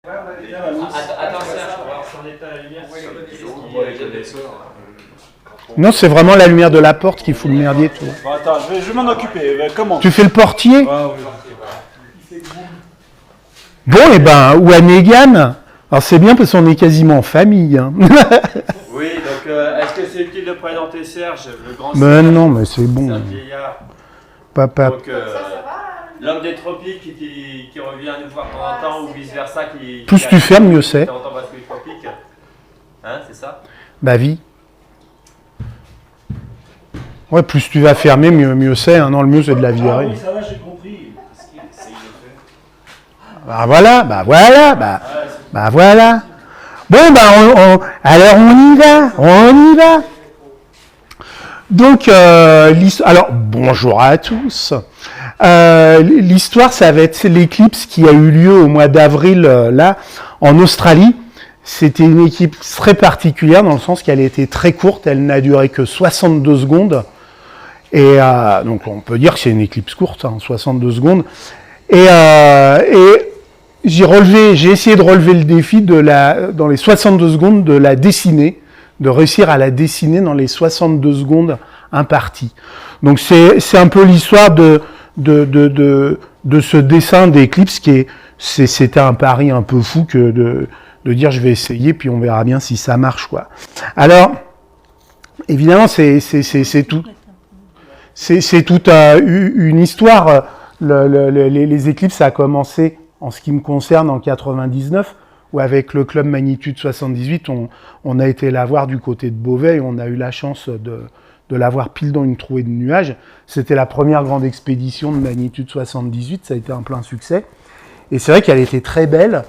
Attends, Serge, on va voir si on éteint la lumière. Non, c'est vraiment la lumière de la porte qui fout le merdier. Tout. Bon, attends, je vais m'en occuper. Comment? Tu fais le portier? Ah, oui. Bon, et ben, ou à Mégane. Alors c'est bien parce qu'on est quasiment en famille. Hein. Oui, donc est-ce que c'est utile de présenter Serge, le grand Mais Serge? non, mais c'est bon. C'est un vieillard. Papa. Donc, l'homme des tropiques qui revient nous voir de temps en temps, ou vice-versa. Plus tu fermes, mieux c'est. De temps en temps parce que les tropiques. Hein, c'est ça? Bah vie. Ouais, plus tu vas fermer, mieux c'est. Hein. Non, le mieux c'est de la virer. Ah oui, ça va, j'ai compris. Bah voilà. Bah voilà. Bon, bah alors on y va. Donc, alors, bonjour à tous. L'histoire, ça va être l'éclipse qui a eu lieu au mois d'avril, là, en Australie. C'était une éclipse très particulière dans le sens qu'elle était très courte, elle n'a duré que 62 secondes. Et donc, on peut dire que c'est une éclipse courte, 62 secondes. Et j'ai essayé de relever le défi dans les 62 secondes de la dessiner, de réussir à la dessiner dans les 62 secondes imparties. Donc c'est un peu l'histoire de ce dessin d'éclipse c'était un pari un peu fou que de dire je vais essayer puis on verra bien si ça marche quoi. Alors évidemment c'est toute une histoire. Les éclipses ça a commencé en ce qui me concerne en 99, où avec le club Magnitude 78, on a été la voir du côté de Beauvais et on a eu la chance de la voir pile dans une trouée de nuages. C'était la première grande expédition de Magnitude 78, ça a été un plein succès. Et c'est vrai qu'elle était très belle.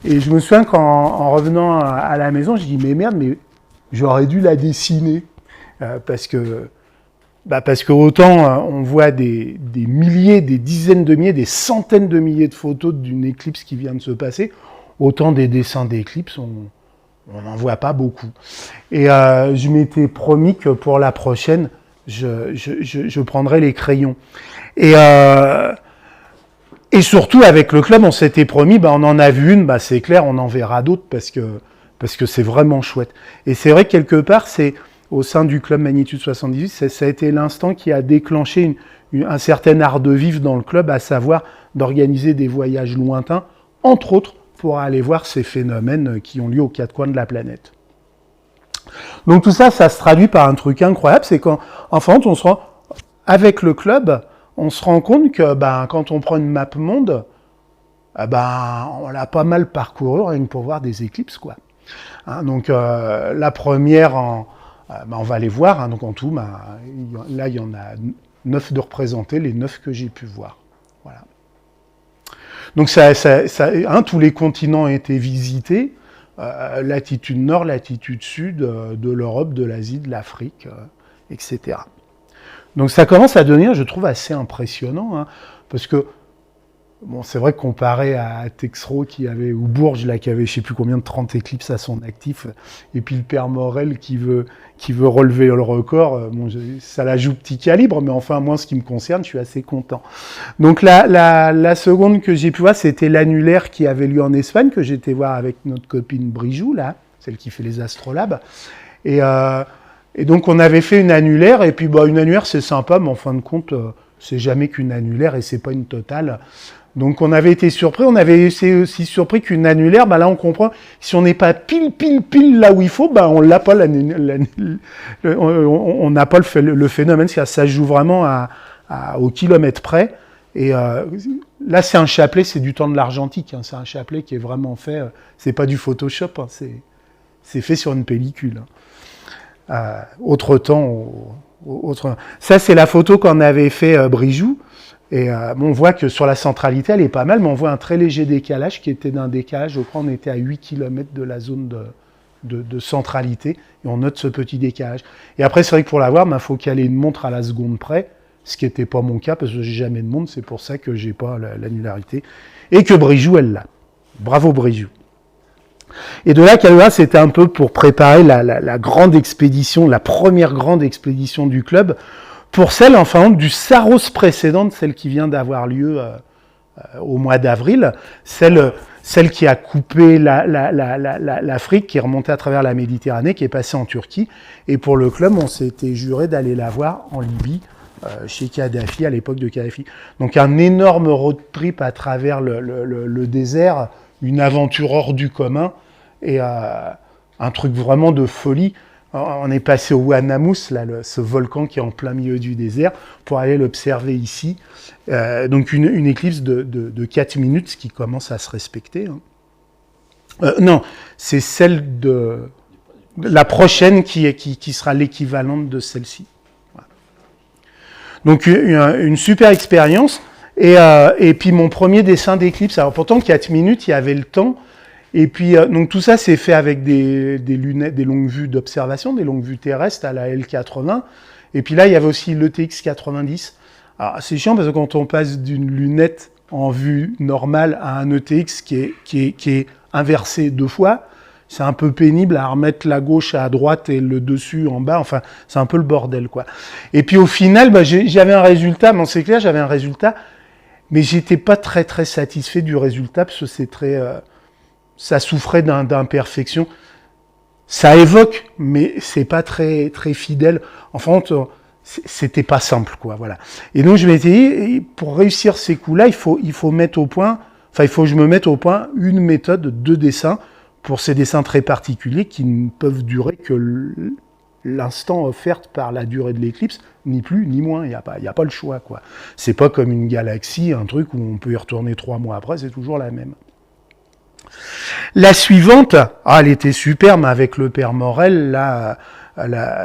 Et je me souviens qu'en revenant à la maison, je dis mais merde, mais j'aurais dû la dessiner. Parce que autant on voit des milliers, des dizaines de milliers, des centaines de milliers de photos d'une éclipse qui vient de se passer, autant des dessins d'éclipses, on n'en voit pas beaucoup. Et je m'étais promis que pour la prochaine, je prendrais les crayons. Et surtout avec le club, on s'était promis, on en a vu une, c'est clair, on en verra d'autres parce que c'est vraiment chouette. Et c'est vrai que quelque part, c'est au sein du club Magnitude 78, ça a été l'instant qui a déclenché un certain art de vivre dans le club, à savoir d'organiser des voyages lointains, entre autres pour aller voir ces phénomènes qui ont lieu aux quatre coins de la planète. Donc tout ça, ça se traduit par un truc incroyable, c'est qu'en fin de compte, avec le club, on se rend compte que quand on prend une map monde, on l'a pas mal parcouru rien que pour voir des éclipses, quoi. Hein, donc la première on va les voir, hein, donc en tout, là il y en a 9 de représentés, les 9 que j'ai pu voir. Voilà. Donc tous les continents ont été visités, latitude nord, latitude sud, de l'Europe, de l'Asie, de l'Afrique, etc. Donc ça commence à devenir, je trouve, assez impressionnant, hein, parce que c'est vrai que comparé à Texero ou Bourges là, qui avait je sais plus combien de 30 éclipses à son actif, et puis le père Morel qui veut relever le record, ça la joue petit calibre, mais enfin moi en ce qui me concerne, je suis assez content. Donc la seconde que j'ai pu voir, c'était l'annulaire qui avait lieu en Espagne, que j'étais voir avec notre copine Brijou, là, celle qui fait les astrolabes. Et donc on avait fait une annulaire, et puis une annulaire c'est sympa, mais en fin de compte, c'est jamais qu'une annulaire et c'est pas une totale. Donc on avait été surpris, on avait été aussi surpris qu'une annulaire, là on comprend, si on n'est pas pile là où il faut, on l'a pas, on n'a pas le phénomène, ça joue vraiment au kilomètre près. Et là c'est un chapelet, c'est du temps de l'argentique, hein, c'est un chapelet qui est vraiment fait, c'est pas du Photoshop, hein, c'est fait sur une pellicule. Autre temps, ça c'est la photo qu'on avait fait Brijou. Et on voit que sur la centralité, elle est pas mal, mais on voit un très léger décalage qui était d'un décalage, je crois on était à 8 km de la zone de centralité, et on note ce petit décalage. Et après, c'est vrai que pour l'avoir, il faut qu'elle ait une montre à la seconde près, ce qui n'était pas mon cas, parce que j'ai jamais de montre, c'est pour ça que j'ai pas l'annularité. Et que Brijou, elle l'a. Bravo Brijou. Et de là, Calva, c'était un peu pour préparer la grande expédition, la première grande expédition du club, pour celle, du Saros précédente, celle qui vient d'avoir lieu au mois d'avril, celle qui a coupé l'Afrique, qui est remontée à travers la Méditerranée, qui est passée en Turquie. Et pour le club, on s'était juré d'aller la voir en Libye, chez Kadhafi, à l'époque de Kadhafi. Donc un énorme road trip à travers le désert, une aventure hors du commun, et un truc vraiment de folie. On est passé au Ouanamus, là, ce volcan qui est en plein milieu du désert, pour aller l'observer ici. Donc une éclipse de 4 minutes, ce qui commence à se respecter. Non, c'est celle de la prochaine qui sera l'équivalente de celle-ci. Voilà. Donc une super expérience. Et puis mon premier dessin d'éclipse, alors pourtant 4 minutes, il y avait le temps. Et puis, donc tout ça, c'est fait avec des lunettes, des longues vues d'observation, des longues vues terrestres à la L80. Et puis là, il y avait aussi l'ETX 90. Alors, c'est chiant parce que quand on passe d'une lunette en vue normale à un ETX qui est inversé 2 fois, c'est un peu pénible à remettre la gauche à droite et le dessus en bas. Enfin, c'est un peu le bordel, quoi. Et puis au final, j'avais un résultat, bon, c'est clair, j'avais un résultat, mais j'étais pas très très satisfait du résultat parce que c'est très... ça souffrait d'imperfection. Ça évoque, mais c'est pas très très fidèle. Enfin, c'était pas simple, quoi. Voilà. Et donc je m'étais dit, pour réussir ces coups-là, il faut mettre au point. Enfin, il faut que je me mette au point une méthode de dessin pour ces dessins très particuliers qui ne peuvent durer que l'instant offert par la durée de l'éclipse, ni plus ni moins. Il y a pas le choix, quoi. C'est pas comme une galaxie, un truc où on peut y retourner 3 mois après, c'est toujours la même. La suivante, elle était superbe avec le père Morel,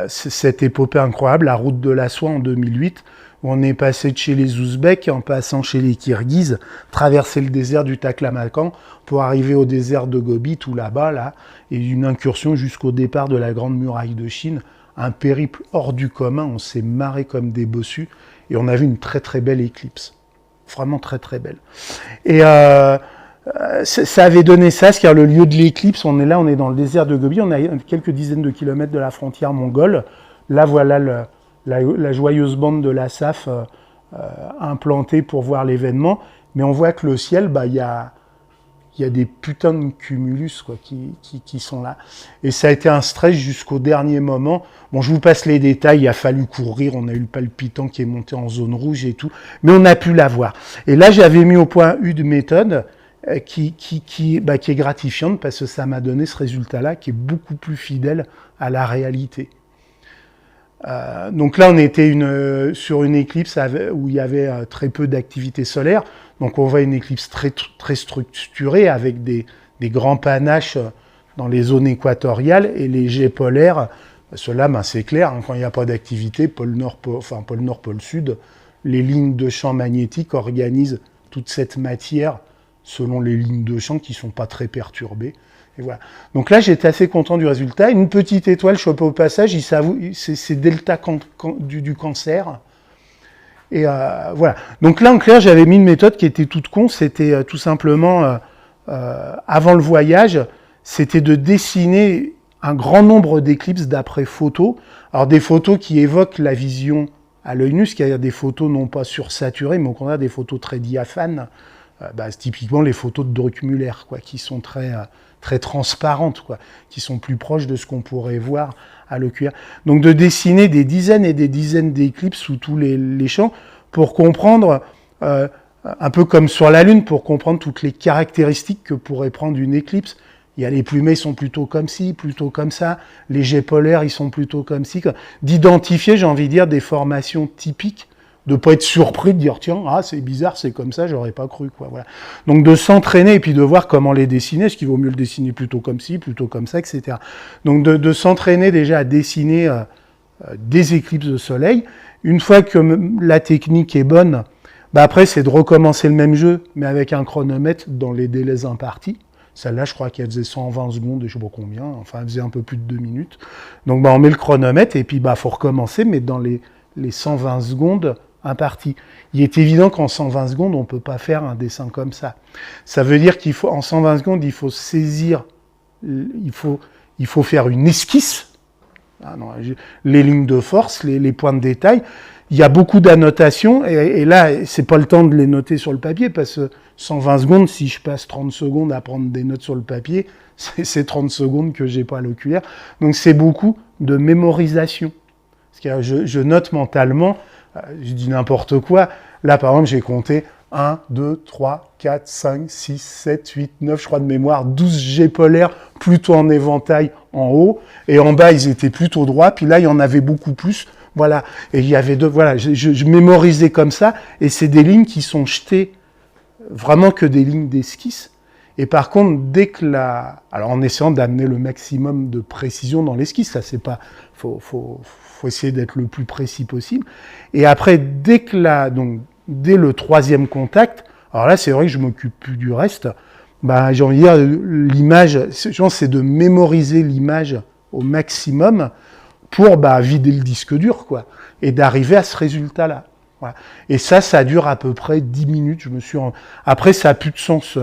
cette épopée incroyable, la route de la soie en 2008, où on est passé de chez les Ouzbeks, en passant chez les Kirghizes, traverser le désert du Taklamakan pour arriver au désert de Gobi, tout là-bas, là, et une incursion jusqu'au départ de la Grande Muraille de Chine, un périple hors du commun, on s'est marré comme des bossus, et on a vu une très très belle éclipse, vraiment très très belle. Et ça avait donné ça, c'est-à-dire le lieu de l'éclipse, on est dans le désert de Gobi, on a quelques dizaines de kilomètres de la frontière mongole. Là, voilà la joyeuse bande de la SAF implantée pour voir l'événement. Mais on voit que le ciel, il y a des putains de cumulus, quoi, qui sont là. Et ça a été un stress jusqu'au dernier moment. Bon, je vous passe les détails, il a fallu courir, on a eu le palpitant qui est monté en zone rouge et tout, mais on a pu la voir. Et là, j'avais mis au point une méthode qui est gratifiante parce que ça m'a donné ce résultat-là qui est beaucoup plus fidèle à la réalité. Donc là, on était sur une éclipse où il y avait très peu d'activité solaire. Donc on voit une éclipse très, très structurée avec des grands panaches dans les zones équatoriales et les jets polaires. Cela, c'est clair, hein, quand il n'y a pas d'activité, pôle Nord, pôle Sud, les lignes de champ magnétiques organisent toute cette matière selon les lignes de champ qui ne sont pas très perturbées. Et voilà. Donc là, j'étais assez content du résultat. Une petite étoile chopée au passage, c'est delta du cancer. Et voilà. Donc là, en clair, j'avais mis une méthode qui était toute con. C'était tout simplement, avant le voyage, c'était de dessiner un grand nombre d'éclipses d'après photos. Alors des photos qui évoquent la vision à l'œil nu, c'est-à-dire des photos non pas sursaturées, mais au contraire des photos très diaphanes. C'est typiquement les photos de Druckmüller, quoi, qui sont très très transparentes, quoi, qui sont plus proches de ce qu'on pourrait voir à l'oculaire. Donc de dessiner des dizaines et des dizaines d'éclipses sous tous les champs pour comprendre, un peu comme sur la Lune, pour comprendre toutes les caractéristiques que pourrait prendre une éclipse. Il y a les plumées, ils sont plutôt comme ci, plutôt comme ça. Les jets polaires, ils sont plutôt comme ci. D'identifier, j'ai envie de dire, des formations typiques, de pas être surpris de dire tiens, c'est bizarre, c'est comme ça, j'aurais pas cru, quoi. Voilà. Donc de s'entraîner et puis de voir comment les dessiner, est-ce qu'il vaut mieux le dessiner plutôt comme ci, plutôt comme ça, etc. Donc de s'entraîner déjà à dessiner des éclipses de soleil. Une fois que la technique est bonne, après c'est de recommencer le même jeu, mais avec un chronomètre dans les délais impartis. Celle-là, je crois qu'elle faisait 120 secondes, et je sais pas combien, enfin elle faisait un peu plus de 2 minutes. Donc on met le chronomètre et puis faut recommencer, mais dans les 120 secondes imparties. Il est évident qu'en 120 secondes, on ne peut pas faire un dessin comme ça. Ça veut dire qu'en 120 secondes, il faut saisir, il faut faire une esquisse, les lignes de force, les points de détail. il y a beaucoup d'annotations, et là, c'est pas le temps de les noter sur le papier, parce que 120 secondes, si je passe 30 secondes à prendre des notes sur le papier, c'est 30 secondes que j'ai pas à l'oculaire. Donc c'est beaucoup de mémorisation. Parce que je note mentalement, je dis n'importe quoi. Là, par exemple, j'ai compté 1, 2, 3, 4, 5, 6, 7, 8, 9, je crois de mémoire, 12 G polaires, plutôt en éventail en haut, et en bas, ils étaient plutôt droits, puis là, il y en avait beaucoup plus. Voilà, et il y avait deux, voilà, je mémorisais comme ça, et c'est des lignes qui sont jetées, vraiment que des lignes d'esquisse. Et par contre, dès que alors en essayant d'amener le maximum de précision dans l'esquisse, ça c'est pas, faut essayer d'être le plus précis possible. Et après, dès le troisième contact, alors là c'est vrai que je m'occupe plus du reste, bah, j'ai envie de dire, l'image, c'est de mémoriser l'image au maximum, pour vider le disque dur, quoi, et d'arriver à ce résultat-là. Voilà. Et ça dure à peu près 10 minutes. Après, ça a plus de sens.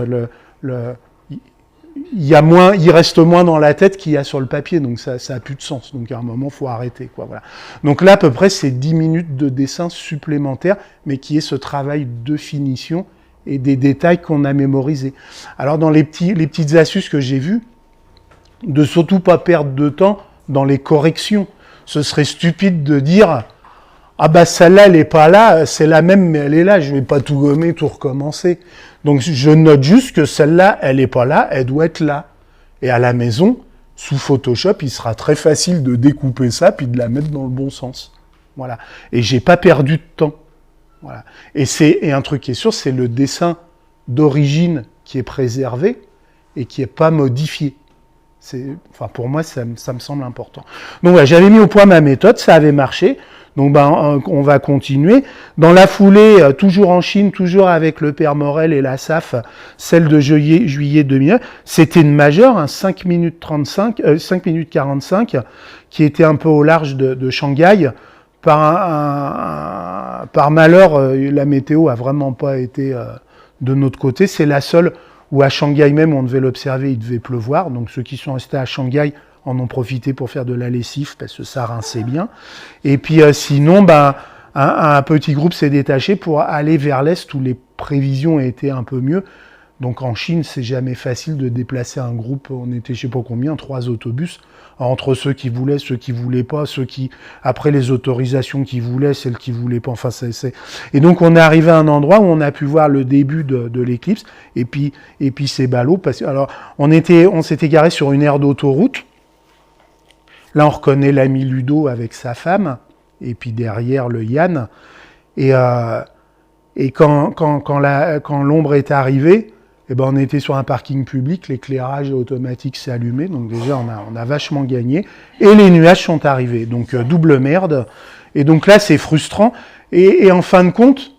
Il reste moins dans la tête qu'il y a sur le papier, donc ça a plus de sens. Donc à un moment, faut arrêter, quoi. Voilà. Donc là, à peu près, c'est 10 minutes de dessin supplémentaire, mais qui est ce travail de finition et des détails qu'on a mémorisés. Alors dans les petites astuces que j'ai vues, de surtout pas perdre de temps dans les corrections. Ce serait stupide de dire « Ah bah celle-là, elle est pas là, c'est la même, mais elle est là, je vais pas tout gommer, tout recommencer. » Donc je note juste que celle-là, elle est pas là, elle doit être là. Et à la maison, sous Photoshop, il sera très facile de découper ça, puis de la mettre dans le bon sens. Voilà. Et j'ai pas perdu de temps. Voilà. Et un truc qui est sûr, c'est le dessin d'origine qui est préservé et qui est pas modifié. Pour moi, ça me semble important. Donc voilà, j'avais mis au point ma méthode, ça avait marché. Donc on va continuer. Dans la foulée, toujours en Chine, toujours avec le père Morel et la SAF, celle de juillet 2009, c'était une majeure, 5 minutes 45, qui était un peu au large de Shanghai. Par malheur, la météo a vraiment pas été de notre côté. C'est la seule où à Shanghai même, on devait l'observer, il devait pleuvoir. Donc ceux qui sont restés à Shanghai en ont profité pour faire de la lessive, parce que ça rinçait bien. Et puis sinon, un petit groupe s'est détaché pour aller vers l'Est, où les prévisions étaient un peu mieux. Donc en Chine, c'est jamais facile de déplacer un groupe, on était je sais pas combien, 3 autobus, entre ceux qui voulaient, ceux qui voulaient pas, ceux qui, après les autorisations qui voulaient, celles qui voulaient pas, enfin Et donc on est arrivé à un endroit où on a pu voir le début de l'éclipse, et puis c'est ballot, parce que, alors, on s'était garé sur une aire d'autoroute, là on reconnaît l'ami Ludo avec sa femme, et puis derrière le Yann, et quand l'ombre est arrivée, on était sur un parking public, l'éclairage automatique s'est allumé, donc déjà on a vachement gagné, et les nuages sont arrivés, donc double merde, et donc là c'est frustrant, et en fin de compte,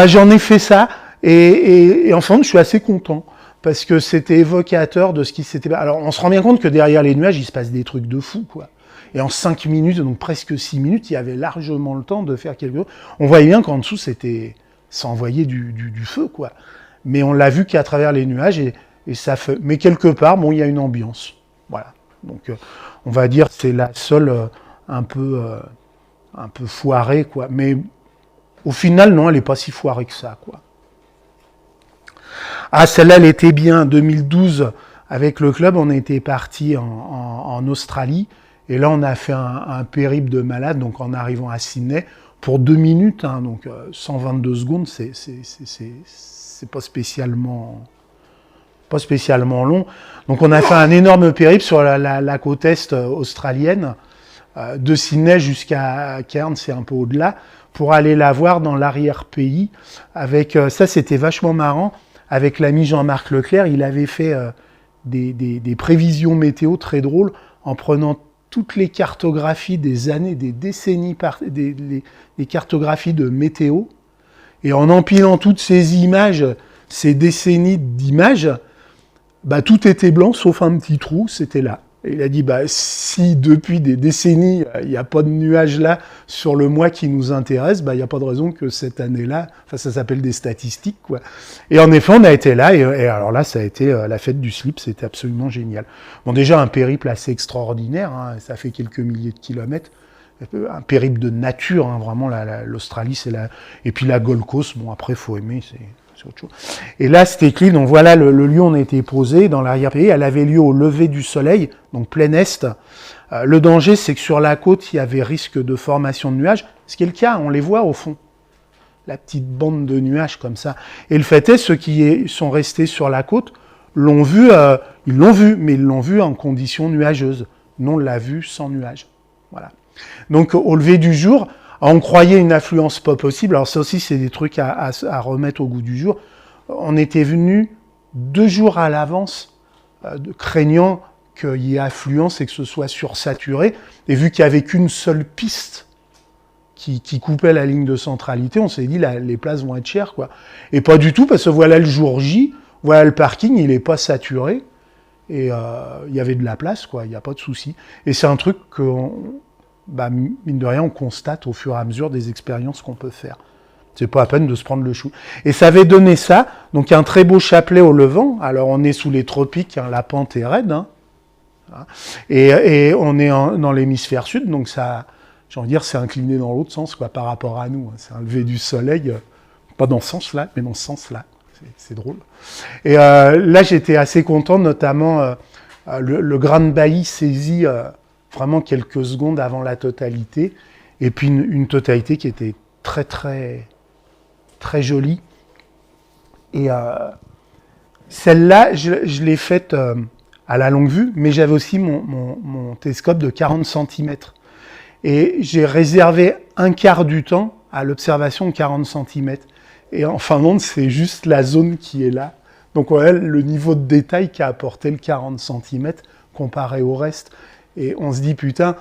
j'en ai fait ça, et en fin de compte je suis assez content, parce que c'était évocateur de ce qui s'était... Alors on se rend bien compte que derrière les nuages il se passe des trucs de fou, quoi. Et en 5 minutes, donc presque 6 minutes, il y avait largement le temps de faire quelque chose. On voyait bien qu'en dessous ça envoyait du feu, quoi. Mais on l'a vu qu'à travers les nuages, et ça fait... Mais quelque part, il y a une ambiance. Voilà. Donc, on va dire que c'est la seule un peu foirée, quoi. Mais au final, non, elle n'est pas si foirée que ça, quoi. Ah, celle-là, elle était bien. 2012, avec le club, on était parti en Australie. Et là, on a fait un périple de malade, donc en arrivant à Sydney, pour 2 minutes, donc 122 secondes, c'est pas spécialement long. Donc on a fait un énorme périple sur la côte est australienne, de Sydney jusqu'à Cairns, c'est un peu au-delà, pour aller la voir dans l'arrière-pays. Avec ça, c'était vachement marrant. Avec l'ami Jean-Marc Leclerc, il avait fait des prévisions météo très drôles en prenant toutes les cartographies des années, des décennies, les cartographies de météo, et en empilant toutes ces images, ces décennies d'images, tout était blanc sauf un petit trou, c'était là. Et il a dit, si depuis des décennies, il n'y a pas de nuages là sur le mois qui nous intéresse, il n'y a pas de raison que cette année-là, ça s'appelle des statistiques, quoi. Et en effet, on a été là, et alors là, ça a été la fête du slip, c'était absolument génial. Bon, déjà, un périple assez extraordinaire, ça fait quelques milliers de kilomètres, un périple de nature, hein, vraiment, l'Australie, c'est la... Et puis la Gold Coast, bon, après, faut aimer, c'est autre chose. Et là, c'était clean, donc voilà, le lieu, on était posé dans l'arrière-pays, elle avait lieu au lever du soleil, donc plein est. Le danger, c'est que sur la côte, il y avait risque de formation de nuages, ce qui est le cas, on les voit au fond. La petite bande de nuages comme ça. Et le fait est, ceux qui sont restés sur la côte l'ont vu, ils l'ont vu, mais ils l'ont vu en conditions nuageuses. Nous, on l'a vu sans nuages. Voilà. Donc, au lever du jour, on croyait une affluence pas possible. Alors ça aussi, c'est des trucs à remettre au goût du jour. On était venu 2 jours à l'avance, craignant qu'il y ait affluence et que ce soit sursaturé. Et vu qu'il n'y avait qu'une seule piste qui coupait la ligne de centralité, on s'est dit les places vont être chères, quoi. Et pas du tout, parce que voilà le jour J, voilà le parking, il n'est pas saturé, et il y avait de la place, quoi, il n'y a pas de souci. Et c'est un truc que, mine de rien, on constate au fur et à mesure des expériences qu'on peut faire. C'est pas à peine de se prendre le chou. Et ça avait donné ça, donc un très beau chapelet au levant. Alors on est sous les tropiques, hein, la pente est raide, hein, et on est dans l'hémisphère sud, donc ça... J'ai envie de dire, c'est incliné dans l'autre sens, quoi, par rapport à nous. C'est un lever du soleil, pas dans ce sens-là, mais dans ce sens-là. C'est drôle. Et là, j'étais assez content, notamment le Grand Bailly saisi vraiment quelques secondes avant la totalité, et puis une totalité qui était très, très, très jolie. Et celle-là, je l'ai faite à la longue vue, mais j'avais aussi mon télescope de 40 cm. Et j'ai réservé un quart du temps à l'observation de 40 cm. Et en Finlande, c'est juste la zone qui est là. Donc voilà le niveau de détail qu'a apporté le 40 cm comparé au reste. Et on se dit, putain,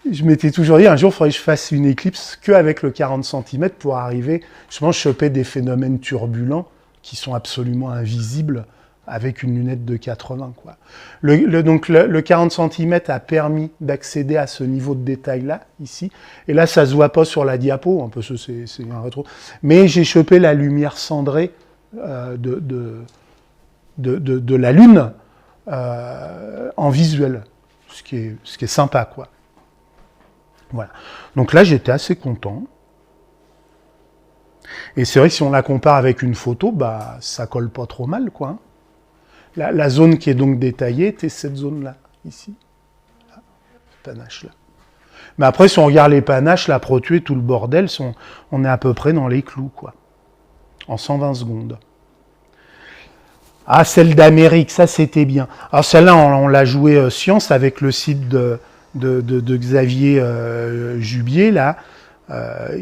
je m'étais toujours dit, un jour, il faudrait que je fasse une éclipse qu'avec le 40 cm pour arriver, justement, choper des phénomènes turbulents qui sont absolument invisibles avec une lunette de 80, quoi. Donc le 40 cm a permis d'accéder à ce niveau de détail-là, ici. Et là, ça se voit pas sur la diapo, un peu, c'est un rétro. Mais j'ai chopé la lumière cendrée de la Lune en visuel, ce qui est sympa, quoi. Voilà. Donc là, j'étais assez content. Et c'est vrai que si on la compare avec une photo, ça colle pas trop mal, quoi. La zone qui est donc détaillée était cette zone-là, ici. Là, panache là. Mais après, si on regarde les panaches, la protuée, tout le bordel, on est à peu près dans les clous, quoi. En 120 secondes. Ah, celle d'Amérique, ça c'était bien. Alors celle-là, on l'a jouée science avec le site de Xavier Jubier, là,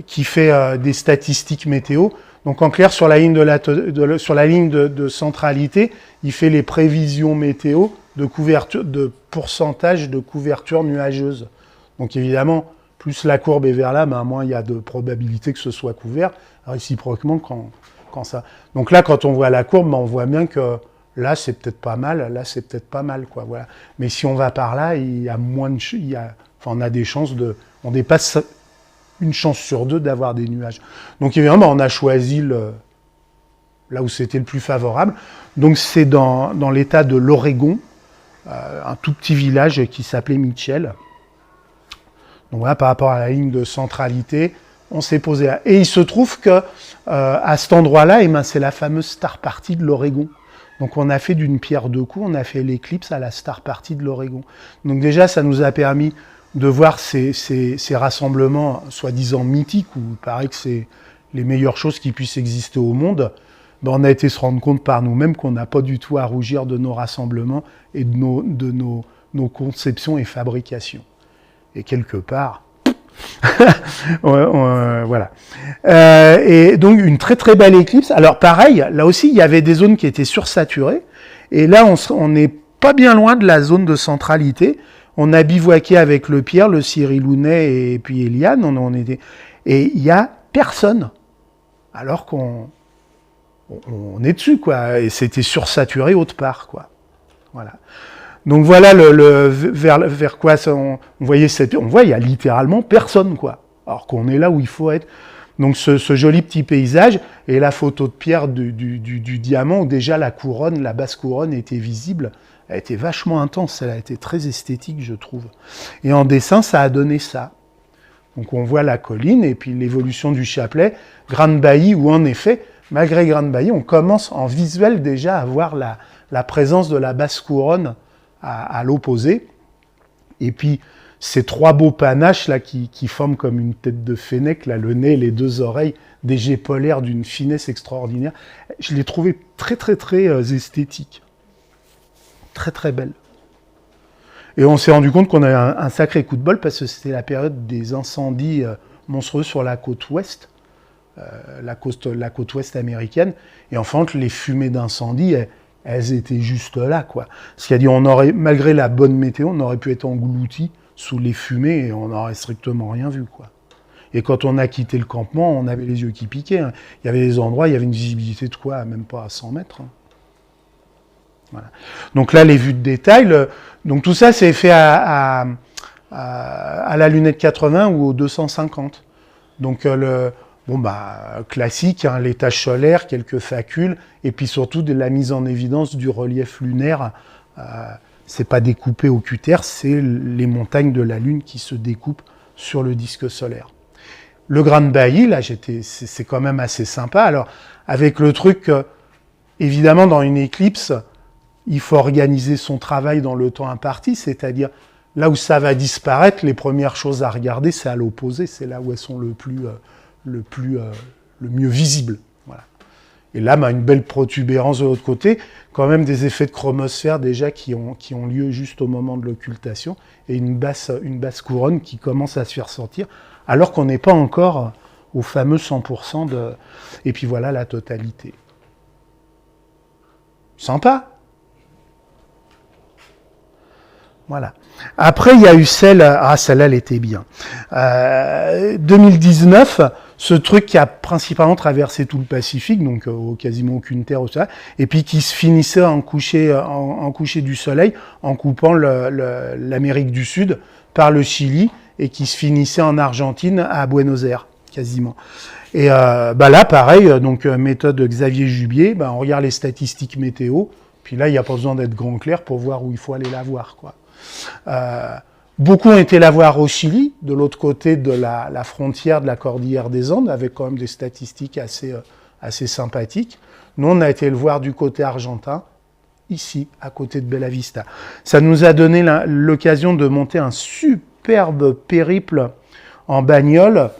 qui fait des statistiques météo. Donc en clair, sur la ligne sur la ligne de centralité, il fait les prévisions météo de couverture, de pourcentage de couverture nuageuse. Donc évidemment, plus la courbe est vers là, moins il y a de probabilité que ce soit couvert, réciproquement quand ça. Donc là, quand on voit la courbe, on voit bien que là, c'est peut-être pas mal, là, c'est peut-être pas mal, quoi. Voilà. Mais si on va par là, il y a moins de, on a des chances on dépasse une chance sur 2 d'avoir des nuages. Donc évidemment, on a choisi là où c'était le plus favorable. Donc c'est dans l'état de l'Oregon, un tout petit village qui s'appelait Mitchell. Donc voilà, par rapport à la ligne de centralité, on s'est posé là. Et il se trouve que à cet endroit-là, c'est la fameuse star party de l'Oregon. Donc on a fait d'une pierre deux coups, on a fait l'éclipse à la star party de l'Oregon. Donc déjà, ça nous a permis de voir ces rassemblements soi-disant mythiques, où il paraît que c'est les meilleures choses qui puissent exister au monde. On a été se rendre compte par nous-mêmes qu'on n'a pas du tout à rougir de nos rassemblements et de nos conceptions et fabrications. Et quelque part, voilà. Et donc une très très belle éclipse. Alors pareil, là aussi il y avait des zones qui étaient sursaturées, et là on n'est pas bien loin de la zone de centralité. On a bivouaqué avec le Pierre, le Cyril Hounet et puis Eliane, et il n'y a personne, alors qu'on est dessus, quoi, et c'était sursaturé autre part, quoi. Voilà. Donc voilà vers quoi on voit il y a littéralement personne, quoi. Alors qu'on est là où il faut être. Donc ce joli petit paysage et la photo de Pierre du diamant où déjà la couronne, la basse couronne était visible. Elle était vachement intense, elle a été très esthétique, je trouve. Et en dessin, ça a donné ça. Donc on voit la colline et puis l'évolution du chapelet, Grande Bailly, où en effet, malgré Grande Bailly, on commence en visuel déjà à voir la présence de la basse couronne à l'opposé. Et puis ces trois beaux panaches là qui forment comme une tête de fennec, là, le nez, les deux oreilles, des jets polaires d'une finesse extraordinaire. Je l'ai trouvé très très très esthétique. Très très belle. Et on s'est rendu compte qu'on a eu un sacré coup de bol parce que c'était la période des incendies monstrueux sur la côte ouest, la côte ouest américaine. Et en fait, les fumées d'incendie, elles étaient juste là, quoi. C'est-à-dire, malgré la bonne météo, on aurait pu être engloutis sous les fumées et on n'aurait strictement rien vu, quoi. Et quand on a quitté le campement, on avait les yeux qui piquaient, hein. Il y avait des endroits, il y avait une visibilité de quoi, même pas à 100 mètres. Hein. Voilà. Donc là, les vues de détail. Donc tout ça, c'est fait à la lunette 80 ou au 250. Donc classique, hein, les taches solaires, quelques facules, et puis surtout de la mise en évidence du relief lunaire. C'est pas découpé au cutter, c'est les montagnes de la Lune qui se découpent sur le disque solaire. Le Grande Bailly, là, c'est quand même assez sympa. Alors, avec le truc, évidemment, dans une éclipse, il faut organiser son travail dans le temps imparti, c'est-à-dire là où ça va disparaître, les premières choses à regarder, c'est à l'opposé, c'est là où elles sont le mieux visibles. Voilà. Et là, une belle protubérance de l'autre côté, quand même des effets de chromosphère déjà qui ont lieu juste au moment de l'occultation, et une basse couronne qui commence à se faire sortir, alors qu'on n'est pas encore au fameux 100% de... Et puis voilà la totalité. Sympa. Voilà. Après, il y a eu celle-là, elle était bien. 2019, ce truc qui a principalement traversé tout le Pacifique, donc quasiment aucune terre au soleil, et puis qui se finissait en coucher du soleil, en coupant l'Amérique du Sud par le Chili, et qui se finissait en Argentine, à Buenos Aires, quasiment. Et là, pareil, donc méthode Xavier Jubier, on regarde les statistiques météo, puis là, il n'y a pas besoin d'être grand clair pour voir où il faut aller la voir, quoi. Beaucoup ont été la voir au Chili, de l'autre côté de la frontière de la Cordillère des Andes, avec quand même des statistiques assez sympathiques. Nous, on a été le voir du côté argentin, ici, à côté de Bella Vista. Ça nous a donné l'occasion de monter un superbe périple en bagnole.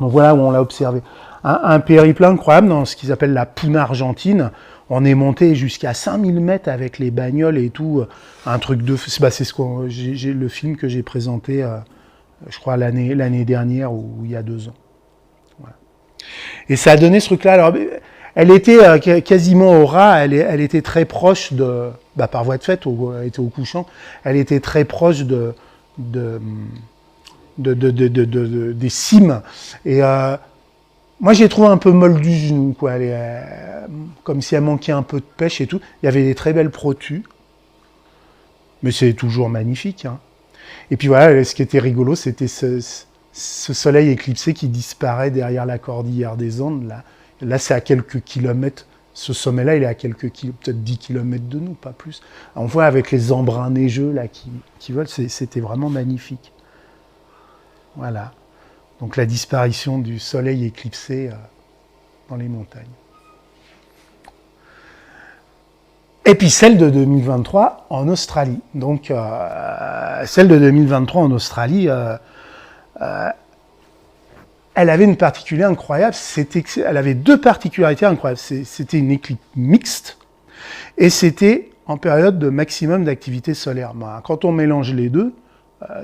Donc voilà où on l'a observé. Un périple incroyable dans ce qu'ils appellent la Puna argentine. On est monté jusqu'à 5000 mètres avec les bagnoles et tout. Un truc de... c'est le film que j'ai présenté, je crois, l'année dernière ou il y a 2 ans. Voilà. Et ça a donné ce truc-là. Alors, elle était quasiment au ras. Elle était très proche de... par voie de fait, elle était au couchant. Elle était très proche des cimes. Et... moi, j'ai trouvé un peu molle du genou, quoi. Comme si elle manquait un peu de pêche et tout. Il y avait des très belles protus. Mais c'est toujours magnifique. Hein. Et puis voilà, ce qui était rigolo, c'était ce soleil éclipsé qui disparaît derrière la cordillère des Andes. Là, c'est à quelques kilomètres. Ce sommet-là, il est à peut-être 10 kilomètres de nous, pas plus. On voit avec les embruns neigeux là, qui volent. C'était vraiment magnifique. Voilà. Donc la disparition du soleil éclipsé dans les montagnes. Et puis celle de 2023 en Australie. Donc celle de 2023 en Australie, elle avait une particularité incroyable. Elle avait 2 particularités incroyables. C'était une éclipse mixte et c'était en période de maximum d'activité solaire. Quand on mélange les deux,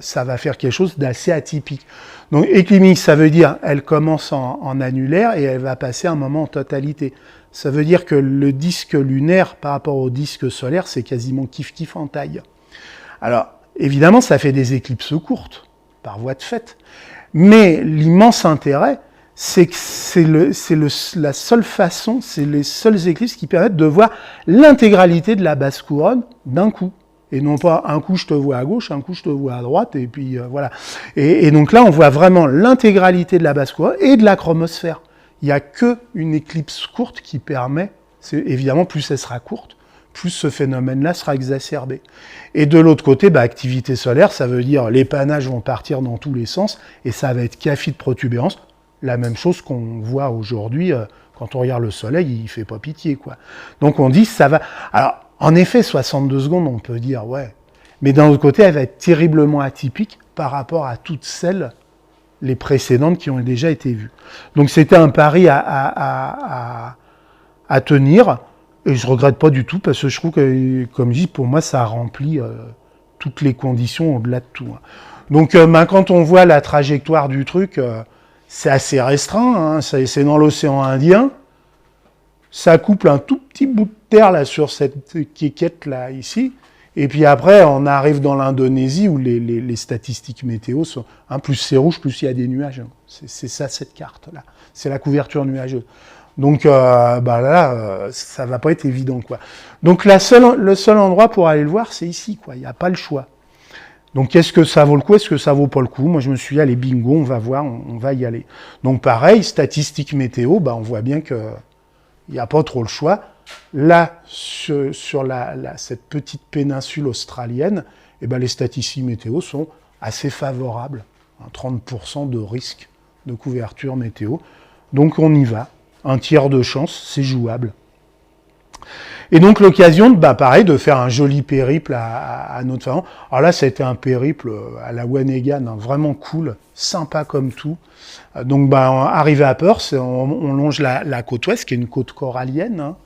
ça va faire quelque chose d'assez atypique. Donc éclipse, ça veut dire elle commence en annulaire et elle va passer un moment en totalité. Ça veut dire que le disque lunaire par rapport au disque solaire, c'est quasiment kiff-kiff en taille. Alors, évidemment, ça fait des éclipses courtes, par voie de fait. Mais l'immense intérêt, c'est que c'est la seule façon, c'est les seules éclipses qui permettent de voir l'intégralité de la basse couronne d'un coup. Et non pas un coup je te vois à gauche, un coup je te vois à droite, et puis voilà. Et donc là, on voit vraiment l'intégralité de la basse couronne et de la chromosphère. Il n'y a qu'une éclipse courte qui permet, évidemment, plus elle sera courte, plus ce phénomène-là sera exacerbé. Et de l'autre côté, activité solaire, ça veut dire les panaches vont partir dans tous les sens, et ça va être café de protubérance, la même chose qu'on voit aujourd'hui, quand on regarde le soleil, il fait pas pitié, quoi. Donc on dit, ça va... Alors, en effet, 62 secondes, on peut dire, ouais, mais d'un autre côté, elle va être terriblement atypique par rapport à toutes celles, les précédentes, qui ont déjà été vues. Donc c'était un pari à tenir, et je regrette pas du tout, parce que je trouve que, comme je dis, pour moi, ça a rempli toutes les conditions au-delà de tout. Donc quand on voit la trajectoire du truc, c'est assez restreint, hein, c'est dans l'océan Indien, ça couple un tout petit bout de terre là sur cette quéquette là ici, et puis après on arrive dans l'Indonésie où les statistiques météo sont, plus c'est rouge, plus il y a des nuages. C'est ça cette carte là, c'est la couverture nuageuse. Donc là, ça va pas être évident, quoi. Donc le seul endroit pour aller le voir, c'est ici, quoi. Il n'y a pas le choix. Donc est-ce que ça vaut le coup, est-ce que ça vaut pas le coup? Moi je me suis dit, allez bingo, on va voir, on va y aller. Donc pareil, statistiques météo, on voit bien que il n'y a pas trop le choix. Là, sur cette petite péninsule australienne, les statistiques météo sont assez favorables. 30% de risque de couverture météo. Donc on y va. Un tiers de chance, c'est jouable. Et donc l'occasion, pareil, de faire un joli périple à notre façon. Alors là, ça a été un périple à la Wanegan, vraiment cool, sympa comme tout. Donc arrivé à Perth, on longe la côte ouest, qui est une côte corallienne. Hein.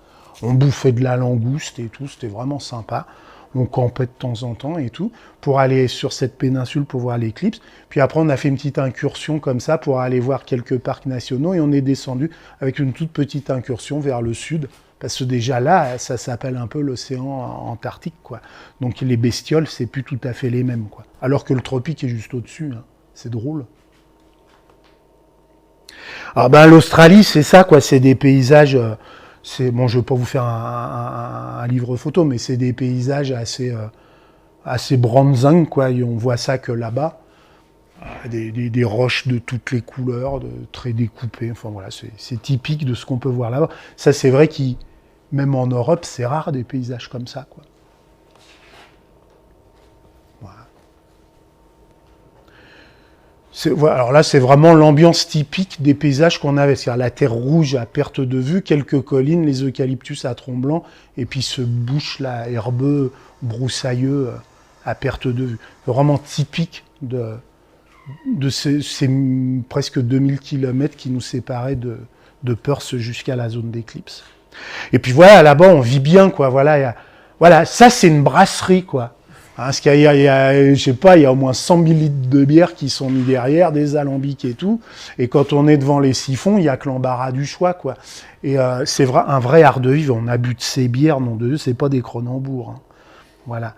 On bouffait de la langouste et tout, c'était vraiment sympa. On campait de temps en temps et tout, pour aller sur cette péninsule pour voir l'éclipse. Puis après, on a fait une petite incursion comme ça pour aller voir quelques parcs nationaux et on est descendu avec une toute petite incursion vers le sud. Parce que déjà là, ça s'appelle un peu l'océan Antarctique, quoi. Donc les bestioles, c'est plus tout à fait les mêmes, quoi. Alors que le tropique est juste au-dessus, hein. C'est drôle. Alors l'Australie, c'est ça, quoi. C'est des paysages... je ne vais pas vous faire un livre photo, mais c'est des paysages assez bronzing, quoi. Et on voit ça que là-bas. Des roches de toutes les couleurs, très découpées. Enfin voilà, c'est typique de ce qu'on peut voir là-bas. Ça, c'est vrai que même en Europe, c'est rare des paysages comme ça, quoi. Voilà. Alors là, c'est vraiment l'ambiance typique des paysages qu'on avait. C'est-à-dire la terre rouge à perte de vue, quelques collines, les eucalyptus à tronc blanc, et puis ce bush là, herbeux, broussailleux, à perte de vue. Vraiment typique de ces presque 2000 km qui nous séparaient de Perth jusqu'à la zone d'éclipse. Et puis voilà, là-bas, on vit bien, quoi. Voilà, ça, c'est une brasserie, quoi. Hein, parce qu'il y a, je sais pas, il y a au moins 100 000 litres de bière qui sont mis derrière, des alambics et tout. Et quand on est devant les siphons, il y a que l'embarras du choix, quoi. Et c'est un vrai art de vivre. On a bu de ces bières, nom de Dieu, c'est pas des Cronenbourg. Hein. Voilà.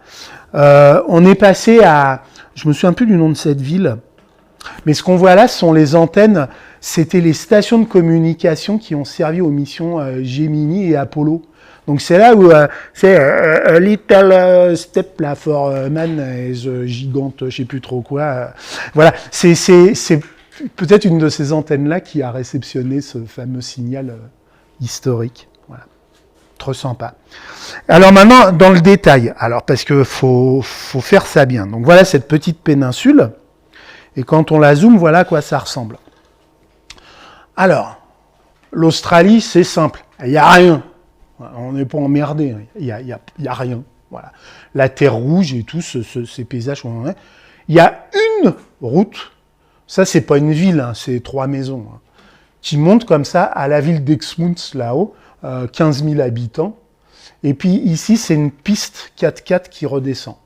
On est passé à... Je me souviens plus du nom de cette ville. Mais ce qu'on voit là, ce sont les antennes. C'était les stations de communication qui ont servi aux missions Gemini et Apollo. Donc c'est là où c'est a little step là for man is gigante, je sais plus trop quoi. Voilà, c'est peut-être une de ces antennes là qui a réceptionné ce fameux signal historique. Voilà, trop sympa. Alors maintenant dans le détail. Alors parce que faut faire ça bien. Donc voilà cette petite péninsule. Et quand on la zoome, voilà à quoi ça ressemble. Alors l'Australie, c'est simple. Il n'y a rien. On n'est pas emmerdé, il y a rien. Voilà. La terre rouge et tout, ces paysages qu'on en a. Il y a une route, ça c'est pas une ville, hein, c'est 3 maisons, hein, qui monte comme ça à la ville d'Exmouth là-haut, 15 000 habitants. Et puis ici, c'est une piste 4x4 qui redescend.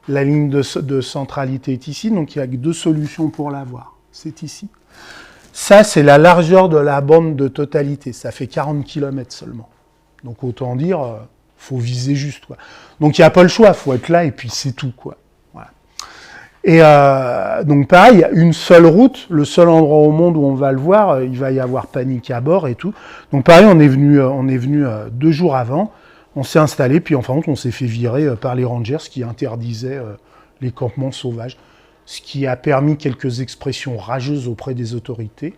La ligne de centralité est ici, donc il y a 2 solutions pour la voir. C'est ici. Ça, c'est la largeur de la bande de totalité. Ça fait 40 km seulement. Donc autant dire, faut viser juste, quoi. Donc il n'y a pas le choix, faut être là et puis c'est tout, quoi. Voilà. Et donc pareil, il y a une seule route, le seul endroit au monde où on va le voir, il va y avoir panique à bord et tout. Donc pareil, on est venu 2 jours avant, on s'est installé, puis en fin de compte, on s'est fait virer par les rangers qui interdisaient les campements sauvages. Ce qui a permis quelques expressions rageuses auprès des autorités,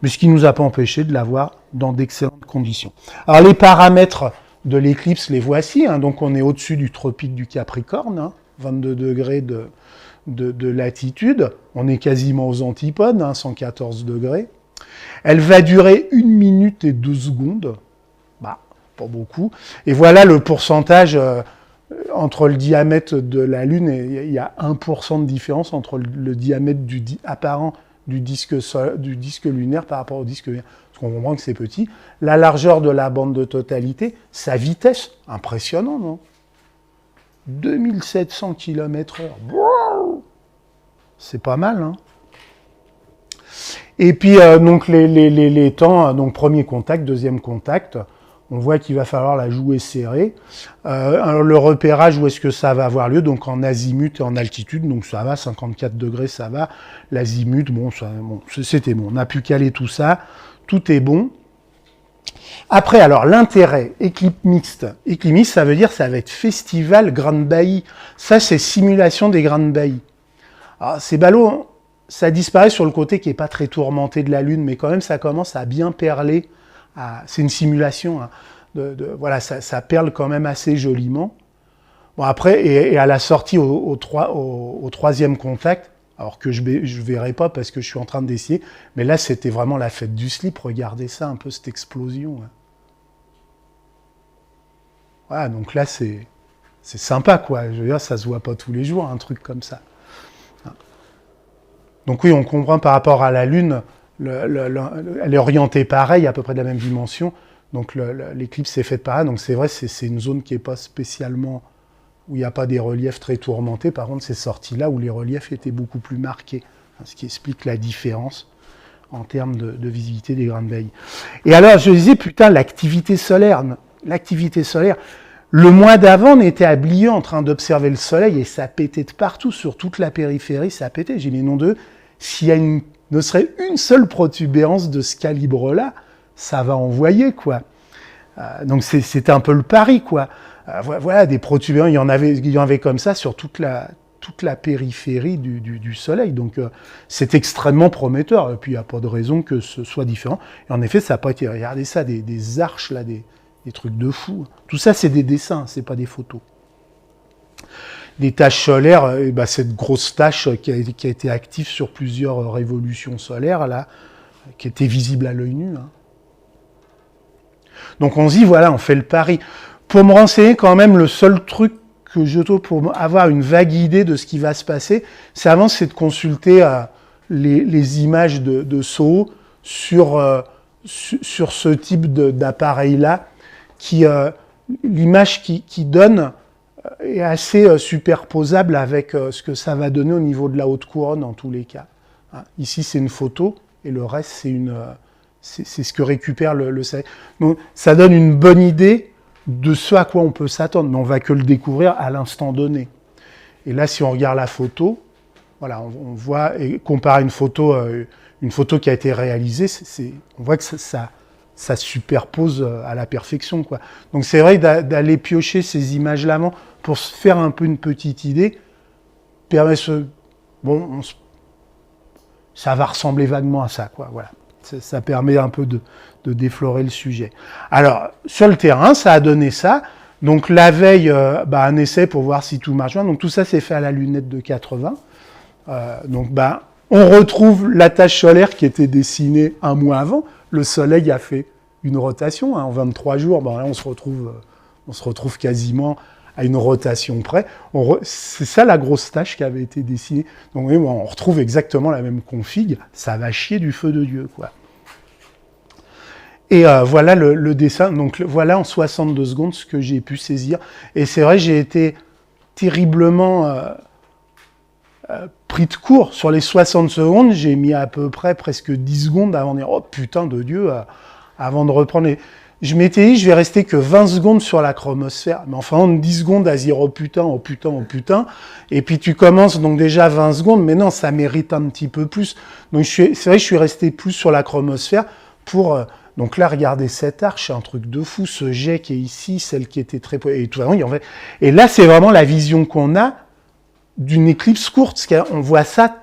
mais ce qui ne nous a pas empêché de l'avoir dans d'excellentes conditions. Alors les paramètres de l'éclipse, les voici. Hein. Donc on est au-dessus du tropique du Capricorne, hein, 22 degrés de latitude. On est quasiment aux antipodes, hein, 114 degrés. Elle va durer 1 minute et 2 secondes. Bah, pas beaucoup. Et voilà le pourcentage entre le diamètre de la Lune, et il y a 1% de différence entre le diamètre apparent du disque lunaire par rapport au disque lunaire. Parce qu'on comprend que c'est petit. La largeur de la bande de totalité, sa vitesse, impressionnant, non ? 2700 km/h. C'est pas mal, hein ? Et puis, donc, les temps, donc, premier contact, deuxième contact, on voit qu'il va falloir la jouer serrée. Alors, le repérage, où est-ce que ça va avoir lieu? Donc, en azimut et en altitude, donc ça va, 54 degrés, ça va. L'azimut, bon, c'était bon. On n'a plus calé tout ça, tout est bon. Après, alors, l'intérêt, éclipse mixte. Éclipse mixte, ça veut dire, ça va être festival Grande Bailly. Ça, c'est simulation des Grandes Baillies. Alors, c'est ballot, hein. Ça disparaît sur le côté qui n'est pas très tourmenté de la Lune, mais quand même, ça commence à bien perler. C'est une simulation. Hein, voilà, ça perle quand même assez joliment. Bon, après, et à la sortie au troisième contact, alors que je verrai pas parce que je suis en train d'essayer, mais là, c'était vraiment la fête du slip. Regardez ça, un peu cette explosion. Hein. Voilà, donc là, c'est sympa, quoi. Je veux dire, ça se voit pas tous les jours, un truc comme ça. Donc oui, on comprend par rapport à la Lune, elle est orientée pareil, à peu près de la même dimension. Donc l'éclipse est faite pareil. Donc c'est vrai, c'est une zone qui n'est pas spécialement, où il n'y a pas des reliefs très tourmentés. Par contre, c'est sorti là où les reliefs étaient beaucoup plus marqués. Ce qui explique la différence en termes de visibilité des Grandes Baillies. Et alors, je disais, putain, l'activité solaire. Le mois d'avant, on était à Blieux en train d'observer le soleil et ça pétait de partout, sur toute la périphérie, ça pétait. J'ai mis nom d'eux. S'il y a ne serait une seule protubérance de ce calibre-là, ça va envoyer, quoi. Donc c'était un peu le pari, quoi. Voilà, des protubérances, il y en avait comme ça sur toute la périphérie du soleil. Donc c'est extrêmement prometteur. Et puis il n'y a pas de raison que ce soit différent. Et en effet, ça n'a pas été. Regardez ça, des arches, là, des trucs de fou. Tout ça, c'est des dessins, c'est pas des photos. Des taches solaires, cette grosse tache qui a été active sur plusieurs révolutions solaires, là, qui était visible à l'œil nu. Hein. Donc on se dit, voilà, on fait le pari. Pour me renseigner, quand même, le seul truc que je trouve pour avoir une vague idée de ce qui va se passer, c'est de consulter les images de SOHO sur ce type d'appareil-là, l'image qui donne est assez superposable avec ce que ça va donner au niveau de la haute couronne en tous les cas. Hein. Ici, c'est une photo et le reste, c'est ce que récupère le soleil. Donc, ça donne une bonne idée de ce à quoi on peut s'attendre, mais on va que le découvrir à l'instant donné. Et là, si on regarde la photo, voilà, on voit, et comparé à une photo qui a été réalisée, on voit que ça superpose à la perfection, quoi. Donc c'est vrai d'aller piocher ces images-là pour se faire un peu une petite idée, ça va ressembler vaguement à ça, quoi. Voilà. Ça permet un peu de déflorer le sujet. Alors, sur le terrain, ça a donné ça. Donc la veille, un essai pour voir si tout marche bien. Donc tout ça, c'est fait à la lunette de 80. On retrouve la tache solaire qui était dessinée un mois avant. Le soleil a fait une rotation, hein, en 23 jours. Là, on se retrouve quasiment à une rotation près. C'est ça la grosse tache qui avait été dessinée. Donc oui, on retrouve exactement la même config. Ça va chier du feu de Dieu, quoi. Et voilà le dessin. Donc voilà en 62 secondes ce que j'ai pu saisir. Et c'est vrai, j'ai été terriblement pris de court. Sur les 60 secondes, j'ai mis à peu près presque 10 secondes avant de dire « Oh putain de Dieu !» avant de reprendre les... Je m'étais dit, je vais rester que 20 secondes sur la chromosphère. Mais enfin, 10 secondes à dire « Oh putain, oh putain, oh putain !» Et puis tu commences donc déjà 20 secondes, mais non, ça mérite un petit peu plus. Donc c'est vrai que je suis resté plus sur la chromosphère pour... donc là, regardez cette arche, c'est un truc de fou. Ce jet qui est ici, celle qui était très... Et là, c'est vraiment la vision qu'on a d'une éclipse courte, parce qu'on voit ça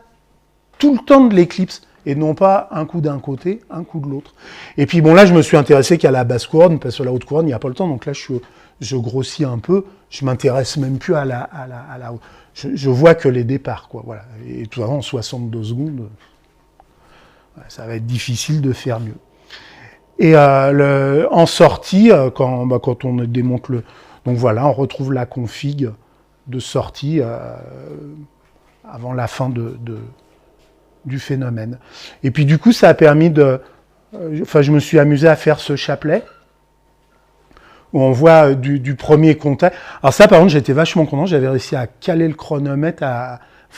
tout le temps de l'éclipse. et non pas un coup d'un côté, un coup de l'autre. Et puis bon, là, je me suis intéressé qu'à la basse couronne, parce que la haute couronne, il n'y a pas le temps, donc là, je grossis un peu, je m'intéresse même plus à la haute. Je vois que les départs, quoi, voilà. Et tout avant, en 62 secondes, ça va être difficile de faire mieux. Et en sortie, quand on démonte le... Donc voilà, on retrouve la config de sortie avant la fin du phénomène. Et puis du coup, ça a permis de... je me suis amusé à faire ce chapelet, où on voit du premier contact. Alors ça, par contre, j'étais vachement content, j'avais réussi à caler le chronomètre,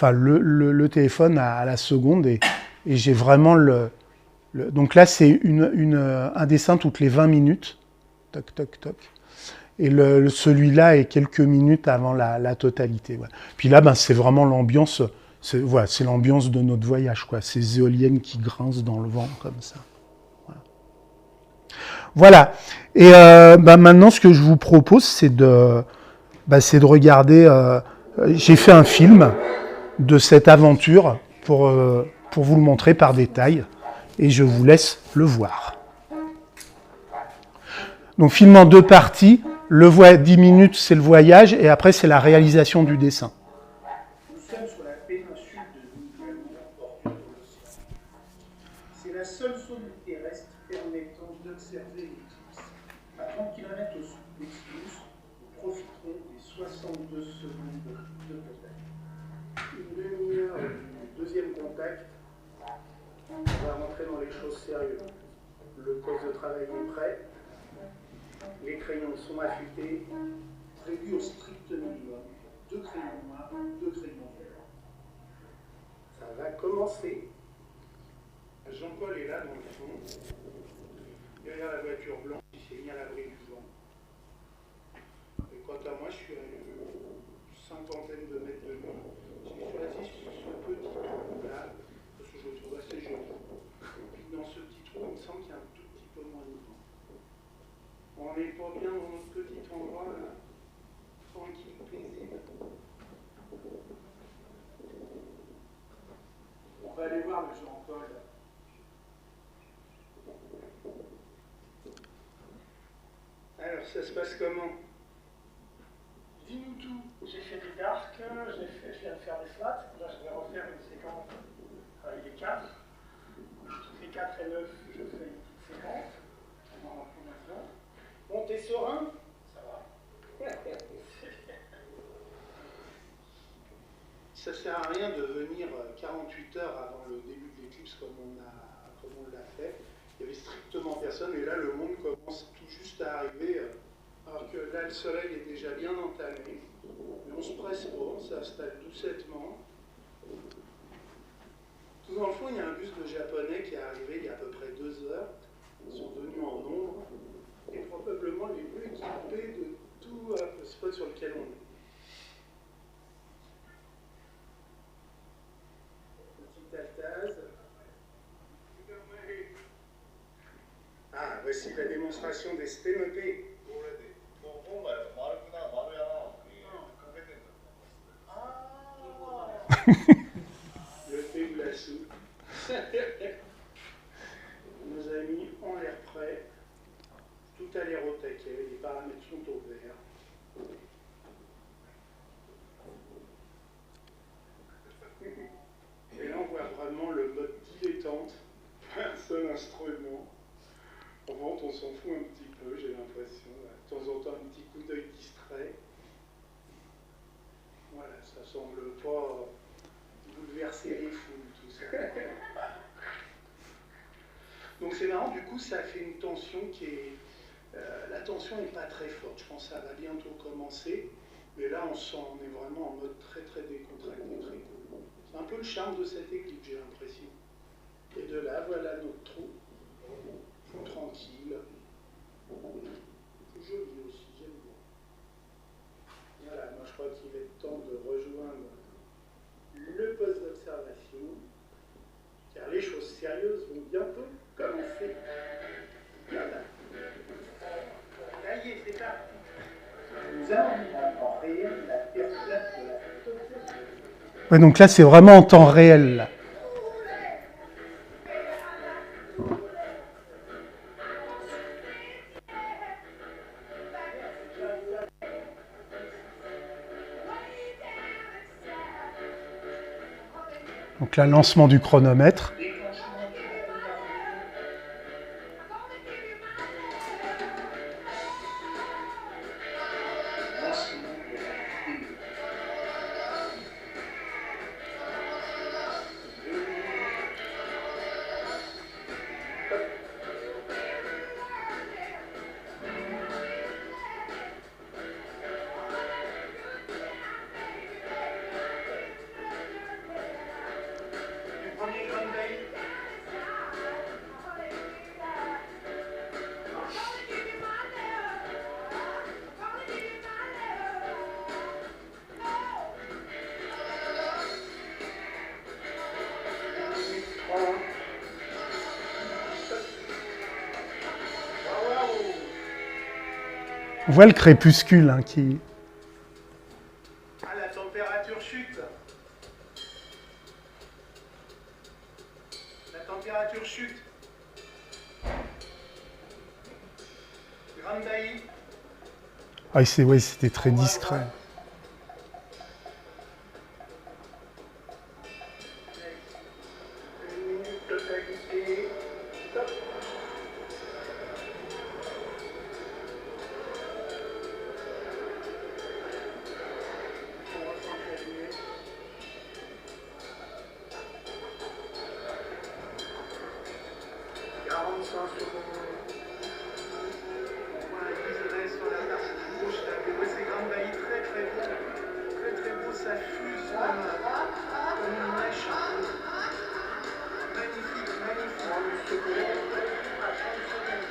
le téléphone à la seconde, et j'ai vraiment donc là, c'est un dessin toutes les 20 minutes. Toc, toc, toc. Et celui-là est quelques minutes avant la totalité. Ouais. Puis là, c'est vraiment l'ambiance. C'est l'ambiance de notre voyage, quoi. Ces éoliennes qui grincent dans le vent, comme ça. Voilà. Et maintenant, ce que je vous propose, c'est de regarder... j'ai fait un film de cette aventure pour vous le montrer par détail. Et je vous laisse le voir. Donc, film en 2 parties. 10 minutes, c'est le voyage, et après, c'est la réalisation du dessin. Nous sommes sur la péninsule de Nouvelle-Porte de l'océan. C'est la seule zone terrestre permettant d'observer l'éclipse. À 30 km au sud d'Exymus, nous profiterons des 62 secondes de contact. Une demi-heure du deuxième contact. On va rentrer dans les choses sérieuses. Le poste de travail est prêt. Les crayons sont affûtés. Prévu au strict minimum. 2 crayons noirs, 2 crayons verts. Ça va commencer. Jean-Paul est là dans le fond. Derrière la voiture blanche, il s'est mis à l'abri du vent. Et quant à moi, je suis à une cinquantaine de mètres de lui. J'ai choisi ce petit trou-là. Parce que je le trouve assez joli. Et puis dans ce petit trou, il me semble qu'il y a un tout petit peu moins de vent. On n'est pas bien dans notre petit endroit là, tranquille, paisible. On va aller voir le Jean-Paul. Alors ça se passe comment? Dis-nous tout. J'ai fait des darks, je viens de faire des flats, là je vais refaire une séquence avec les 4. Toutes les 4 et 9, je fais une petite séquence. Bon, t'es serein? Ça va. Ça sert à rien de venir 48 heures avant le début de l'éclipse comme on l'a fait. Il n'y avait strictement personne et là le monde commence tout juste à arriver. Alors que là le soleil est déjà bien entamé. Mais on se presse pas, on s'installe doucettement. Tout dans le fond, il y a un bus de japonais qui est arrivé il y a à peu près 2 heures. Ils sont venus en nombre et probablement les mieux équipés de tout le spot sur lequel on est. Petit Altaz. Ah, voici la démonstration des sténopées. Le thé ou la soupe. Nos amis ont l'air prêts. Tout a l'air au taquet. Les paramètres sont au vert. Et là, on voit vraiment le mode dilettante. Un seul instrument. En vente, on s'en fout un petit peu, j'ai l'impression. De temps en temps, un petit coup d'œil distrait. Voilà, ça semble pas bouleverser les foules, tout ça. Donc c'est marrant, du coup, ça fait une tension qui est... la tension n'est pas très forte. Je pense que ça va bientôt commencer. Mais là, on est vraiment en mode très très décontracté, très cool. C'est un peu le charme de cette éclipse, j'ai l'impression. Et de là, voilà notre trou. Tout tranquille. Tout joli aussi, j'aime bien. Voilà, moi je crois qu'il est temps de rejoindre le poste d'observation. Car les choses sérieuses vont bientôt commencer. Voilà. Ça y est, c'est parti. Nous allons vivre en réel la période de la photo. Ouais, donc là, c'est vraiment en temps réel. Là. Donc là, lancement du chronomètre. Déclenchement du chronomètre. Lancement de la vidéo. Du premier Grand Bay. On voit le crépuscule hein, qui... Ah, la température chute. La température chute. Grande Daï. Ah, c'est, ouais, c'était très discret. Une minute totalité. Top. On va s'entraîner. 45 secondes. On voit un visuel sur la partie gauche. Là, mais c'est Grande Daï, très très beau. Très très beau, ça fuse comme une mèche. Magnifique, magnifique. À 30 secondes.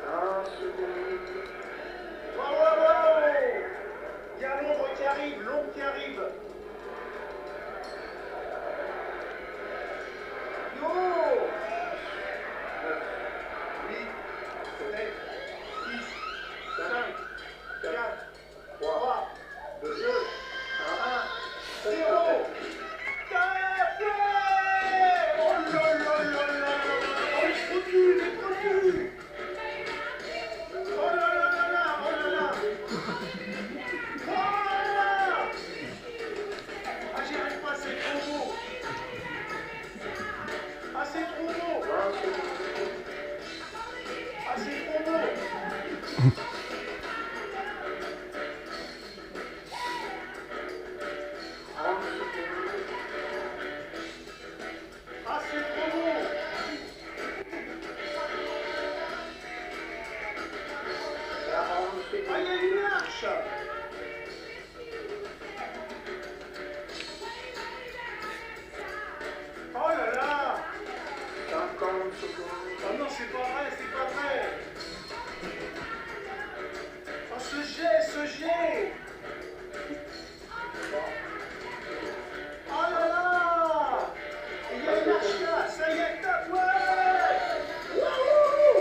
Un seconde. Wow, wow, wow. Il y a l'ombre qui arrive, l'ombre qui arrive. Yo 9, 8, 7, 6, 5, 4, 3, 2, 1, 0. Tapez! Oh là là là là! Oh, il est trop nul, il est trop nul! Oh là là là là! Oh là là! Oh là là! Ah, j'y arrive pas, c'est trop beau! Ah, c'est trop beau! Ah, c'est trop beau! Ah, c'est trop beau! Ah, il y a une marche! Oh là là! 50 secondes. Oh non, c'est pas vrai, c'est pas vrai! Oh, ce jet, ce jet! Oh là là! Il y a une marche là! Ça y est, tape! Ouais! Wouhou!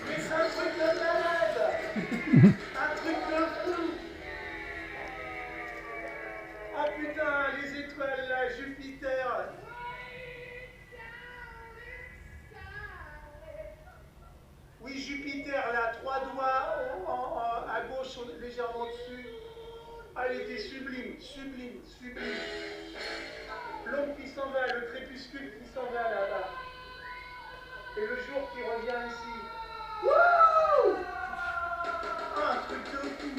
Mais c'est un truc de malade! Un truc de fou! Ah putain, les étoiles là, Jupiter! Oui, Jupiter là, 3 doigts à gauche, légèrement dessus. Ah, elle était sublime, sublime, sublime. L'ombre qui s'en va, le crépuscule qui s'en va là-bas. Et le jour qui revient ici. Wouh! Ah, un truc de fou.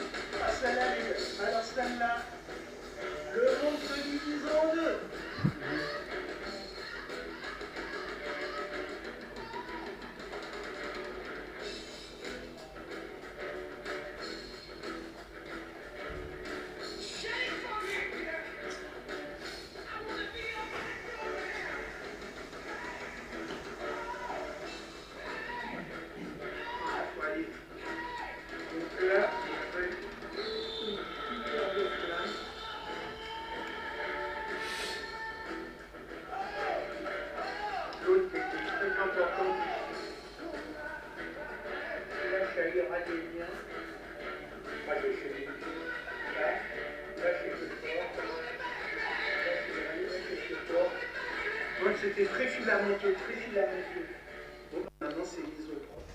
Ah, celle-là, alors celle-là, le monde se divise en deux. Ah, faut aller. Donc là, il faut une super de flamme. L'autre qui était très important. Là, ça ira des liens. Ah, je fais des liens. Là, je fais ce fort. Là, je fais ce fort. Donc, c'était très filamenteux, très filamenteux. Bon, maintenant, c'est l'isopropre.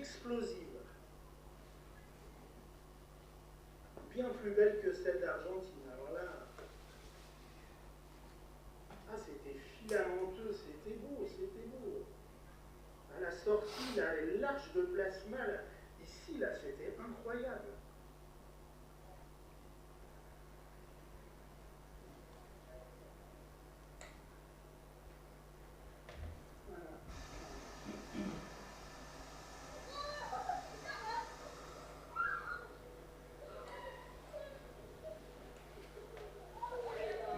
explosive. Bien plus belle que celle d'Argentine. Alors là, ah, c'était filamenteux, c'était beau, c'était beau. À la sortie, là, les larges de plasma, là, ici, là, c'était incroyable.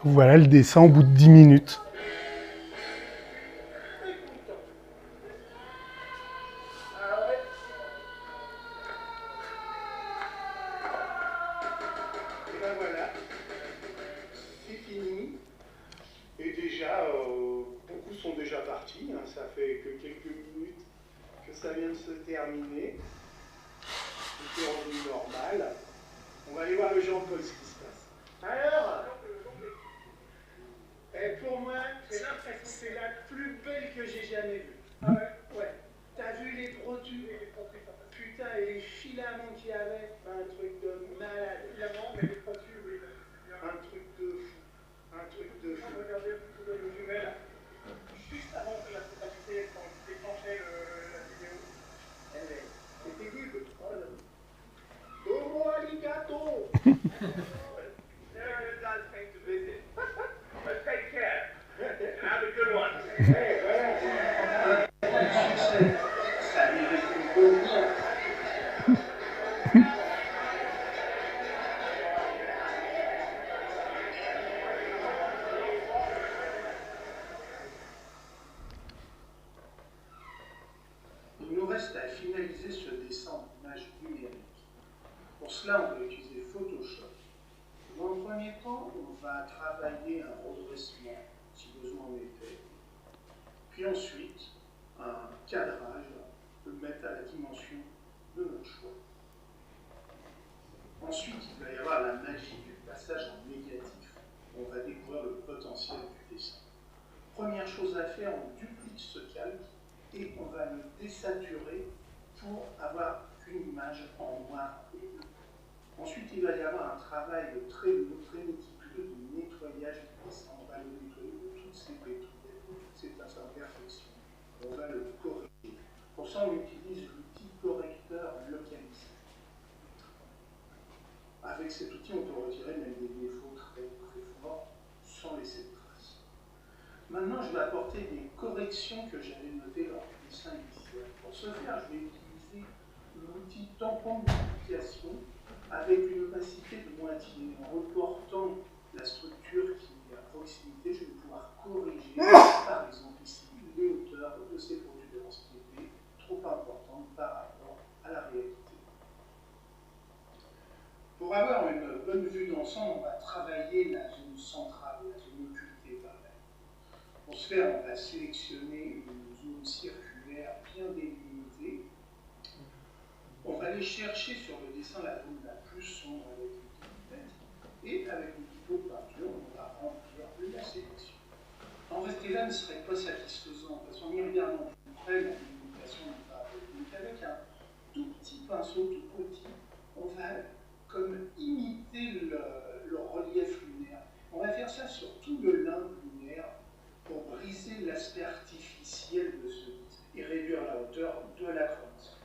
Voilà le dessin au bout de 10 minutes. Et ben voilà, c'est fini. Et déjà, beaucoup sont déjà partis. Hein. Ça fait que quelques minutes que ça vient de se terminer. Tout est revenu normal. On va aller voir le Jean-Paul ce qui se passe. Alors, pour moi, c'est la plus belle que j'ai jamais vue. Ah ouais? Ouais. T'as vu les produits? Putain, et les filaments qu'il y avait, un truc de malade. Filaments, mais les produits, oui. Un truc de fou. Un truc de fou. Regardez un petit peu le jumelle. Juste avant que la totalité, quand on déclenchait la vidéo. C'était good. Domo arigato. Very nice thing to visit. But take care. Have a good one. Ça mérite une bonne vie. Il nous reste à finaliser ce dessin en image numérique. Pour cela, on va utiliser Photoshop. Dans le premier temps, on va travailler un redressement, si besoin en était. Puis ensuite, un cadrage, le mettre à la dimension de notre choix. Ensuite, il va y avoir la magie du passage en négatif. On va découvrir le potentiel du dessin. Première chose à faire, on duplique ce calque et on va le désaturer pour avoir une image en noir et blanc. Ensuite, il va y avoir un travail très lourd, très méticuleux de nettoyage du dessin. On va le nettoyer de toutes ces pétouilles, de toutes ces imperfections. On va le corriger. Pour ça, on utilise l'outil correcteur localisé. Avec cet outil, on peut retirer même des défauts très, très forts sans laisser de traces. Maintenant, je vais apporter des corrections que j'avais notées lors du dessin initial. Pour ce faire, je vais utiliser l'outil tampon de multiplication avec une opacité de moitié. En reportant la structure qui est à proximité, je vais pouvoir corriger, par exemple ici, les hauteurs de ces protubérances qui étaient trop importantes par rapport à la réalité. Pour avoir une bonne vue d'ensemble, on va travailler la zone centrale, la zone occultée par là. Pour ce faire, on va sélectionner une zone circulaire bien délimitée. On va aller chercher sur le dessin la zone la plus sombre avec une pipette et avec une petite peinture, on va remplir la sélection. En rester là ne serait pas satisfaisant parce qu'en y regardant plus près, la délimitation n'est pas bonne. Donc avec un tout petit pinceau tout petit, on va comme imiter le relief lunaire. On va faire ça sur tout le limbe lunaire pour briser l'aspect artificiel de ce disque et réduire la hauteur de la chromosphère.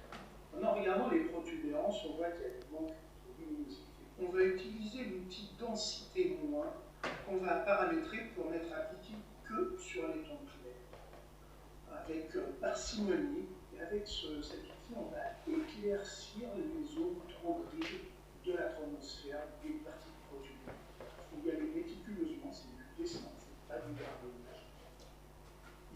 En regardant les protubérances, on voit qu'il y a des manques de luminosité. On va utiliser l'outil densité moins qu'on va paramétrer pour n'être appliqué que sur les tons clairs. Avec parcimonie, et avec cet outil, on va éclaircir les zones trop grises de la chromosphère des parties protubérantes. Il faut y aller méticuleusement, c'est du dessin, c'est pas du barbonnage.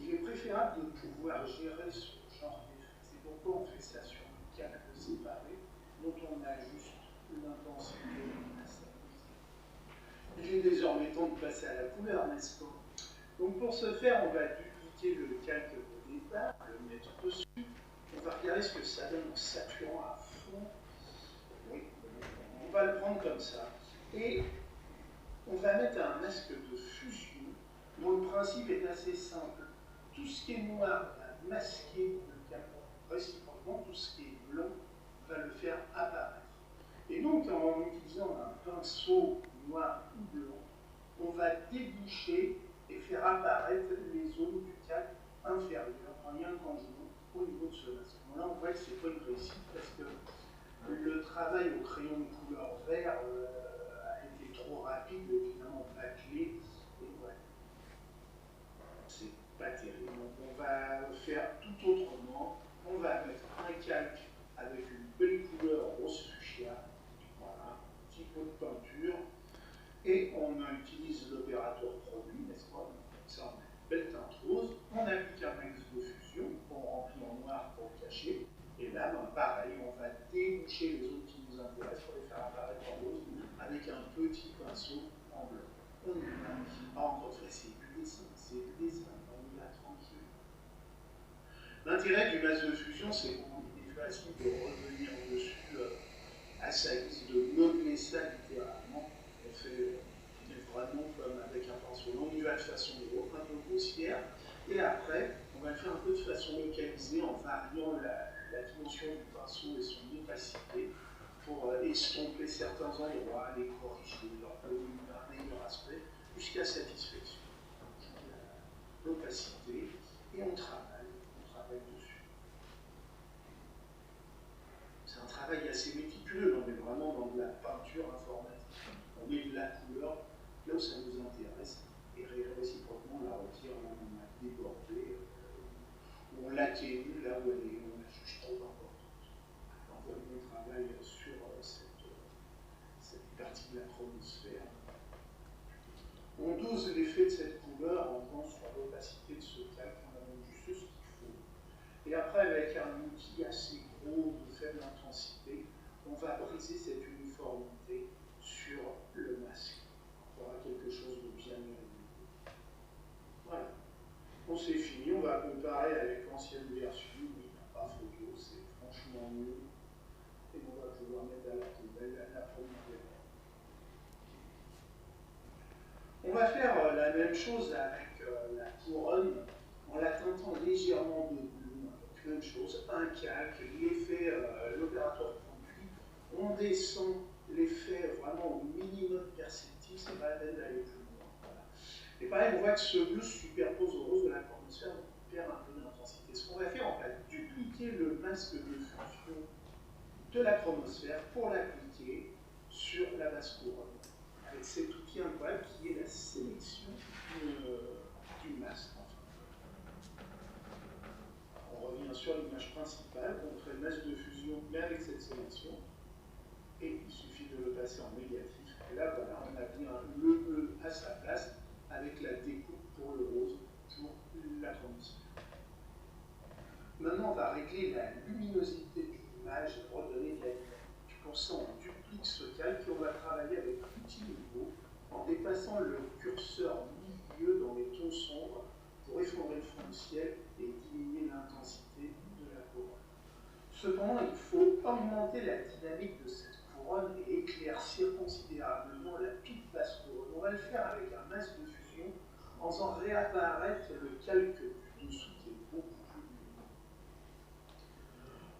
Il est préférable de pouvoir gérer ce genre d'effet. C'est pourquoi on fait ça sur un calque séparé, dont on ajuste l'intensité de la scène. Il est désormais temps de passer à la couleur, n'est-ce pas? Donc pour ce faire, on va dupliquer le calque de départ, le mettre dessus. On va regarder ce que ça donne en saturant à fond. Oui, on va le prendre comme ça. Et on va mettre un masque de fusion dont le principe est assez simple. Tout ce qui est noir va masquer le calque réciproquement automatiquement, tout ce qui est blanc va le faire apparaître. Et donc, en utilisant un pinceau noir ou blanc, on va déboucher et faire apparaître les zones du calque inférieur en lien conjoint au niveau de ce masque. Là, on voit que ce n'est pas une réussite parce que le travail au crayon de couleur vert a été trop rapide, évidemment bâclé, et voilà. C'est pas terrible. Donc, on va faire tout autrement. On va mettre un calque avec une belle couleur rose fuchsia, voilà, un petit peu de peinture, et on utilise l'opérateur produit, n'est-ce pas? Donc, ça, on a une belle teinte rose, on applique un max de fusion, on remplit en noir pour le cacher, et là, ben, pareil, on va déboucher les zones qui nous intéressent pour les faire apparaître en rose avec un petit pinceau en blanc. On y va. Encore une fois, c'est du dessin, on y va tranquille. L'intérêt du masque de fusion, c'est qu'on est facile de revenir dessus à sa guise, de modeler ça littéralement. On fait vraiment comme avec un pinceau. On y va de façon un peu grossière, et après, on va le faire un peu de façon localisée en variant la dimension du pinceau et son opacité pour estomper certains endroits, les corriger, leur donner un meilleur aspect, jusqu'à satisfaction. L'opacité, et on travaille dessus. C'est un travail assez méticuleux, on est vraiment dans de la peinture informatique. On met de la couleur là où ça nous intéresse, et réciproquement on la retire là où on a débordé, où on l'atténue là où on la juge trop importante. On voit mon travail sur cette partie de la chromosphère. On dose l'effet de cette couleur en jouant sur l'opacité de ce calque, on a même juste ce qu'il faut. Et après, avec un outil assez gros, de faible intensité, on va briser cette uniformité sur le masque. On aura quelque chose de bien régulier. Voilà. On s'est fini, on va comparer avec l'ancienne version, il n'y a pas photo, c'est franchement mieux. Et on va pouvoir mettre à la poubelle la première version. On va faire la même chose avec la couronne en la teintant légèrement de bleu. Même chose, un calque, l'effet, l'opérateur produit. On descend l'effet vraiment au minimum perceptible, c'est pas la peine d'aller plus loin. Voilà. Et pareil, on voit que ce bleu se superpose au rose de la chromosphère, donc on perd un peu d'intensité. Ce qu'on va faire, on va dupliquer le masque de fusion de la chromosphère pour l'appliquer sur la base couronne, avec cet outil incroyable qui est la sélection du masque. On revient sur l'image principale, on fait le masque de fusion, mais avec cette sélection, et il suffit de le passer en négatif. Et là, voilà, on a bien le bleu à sa place, avec la découpe pour le rose, pour la chromosphère. Maintenant, on va régler la luminosité de l'image et redonner de la dynamique. Pour ça, on duplique ce calque et on va travailler avec l'outil niveau en déplaçant le curseur milieu dans les tons sombres pour effondrer le fond du ciel et diminuer l'intensité de la couronne. Cependant, il faut augmenter la dynamique de cette couronne et éclaircir considérablement la toute basse couronne. On va le faire avec un masque de fusion en faisant réapparaître le calque du dessous qui est beaucoup plus lumineux.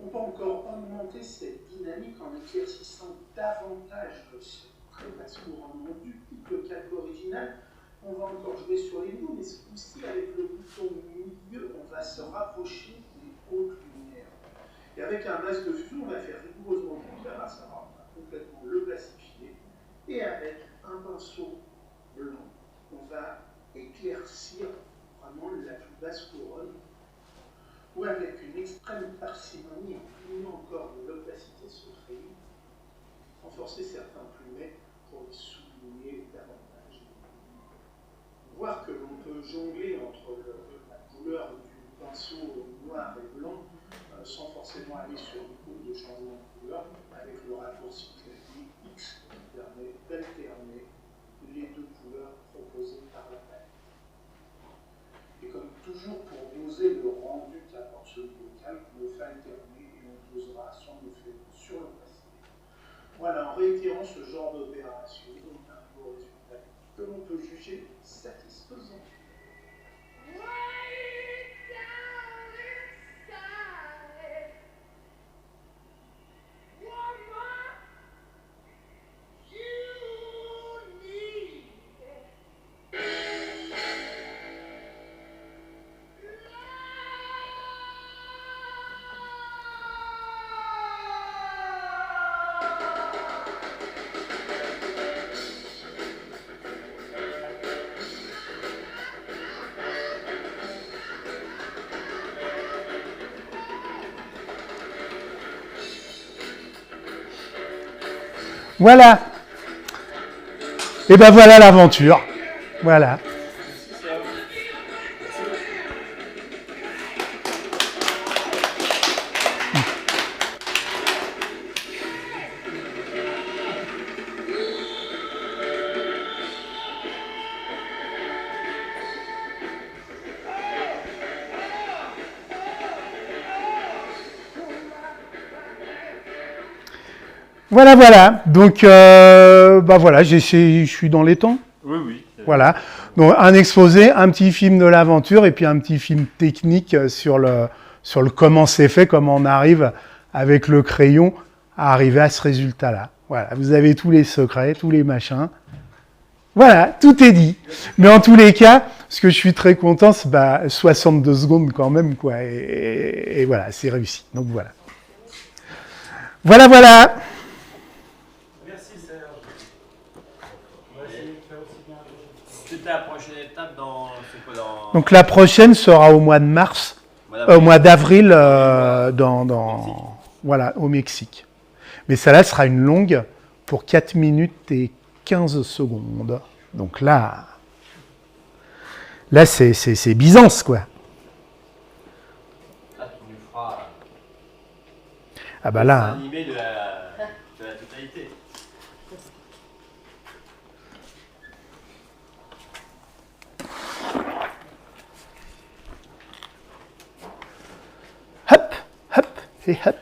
On peut encore augmenter cette dynamique en éclaircissant davantage cette très basse couronne. On duplique le calque original. On va encore jouer sur les niveaux, mais ce coup-ci, avec le bouton milieu, on va se rapprocher des hautes lumières. Et avec un masque de fusion, on va faire rigoureusement le contraire, à savoir on va complètement le plastifier. Et avec un pinceau blanc, on va éclaircir vraiment la plus basse couronne, ou avec une extrême parcimonie, en diminuant encore de l'opacité sur le crayon, renforcer certains plumets pour les souligner davantage. Voir que l'on peut jongler entre la couleur du pinceau noir et blanc sans forcément aller sur une coupe de changement de couleur, avec le raccourci clavier X qui permet d'alterner les deux couleurs proposées par la palette. Et comme toujours, pour doser le rendu qu'apporte ce calque, on le fait alterner et on dosera son effet sur l'opacité. Voilà, en réitérant ce genre d'opération, on a un beau résultat que l'on peut juger satisfaisant. Voilà. Et ben voilà l'aventure. Voilà. Voilà, voilà. Donc, bah voilà, je suis dans les temps. Oui, oui. Voilà. Donc, un exposé, un petit film de l'aventure et puis un petit film technique sur le comment c'est fait, comment on arrive avec le crayon à arriver à ce résultat-là. Voilà. Vous avez tous les secrets, tous les machins. Voilà, tout est dit. Mais en tous les cas, ce que je suis très content, c'est 62 secondes quand même, quoi. Et voilà, c'est réussi. Donc voilà. Voilà, voilà. Merci Serge. C'était la prochaine étape dans... C'est quoi dans... Donc la prochaine sera au mois de mars, au mois d'avril, voilà, au Mexique. Mais celle-là sera une longue pour 4 minutes et 15 secondes. Donc là c'est Byzance, quoi. Là, tu nous feras Ah bah là, un animé de la totalité. hop, hop et hop.